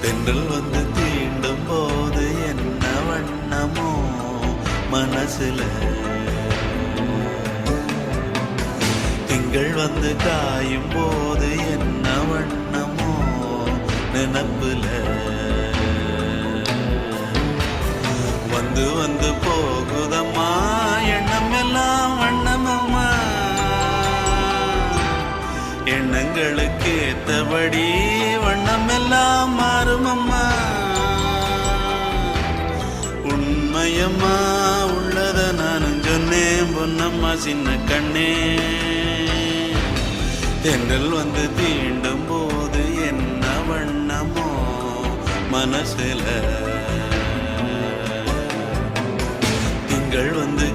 தென்றல் வந்து தீண்டும் போது என்ன வண்ணமோ மனசுல, திங்கள் வந்து காயும் போது என்ன வண்ணமோ நினப்புல, வந்து வந்து போகுதம்மா எண்ணம் எல்லாம் வண்ணமம்மா, எண்ணங்களுக்கு ஏத்தபடி வண்ணம் எல்லாம் மாறுமம்மா. உண்மையம்மா உள்ளத நானும் சொன்னேன் பொன்னம்மா சின்ன கண்ணே, தென்றல் வந்து தீண்டும் போது என்ன வண்ணமோ மனசுல, திங்கள் வந்து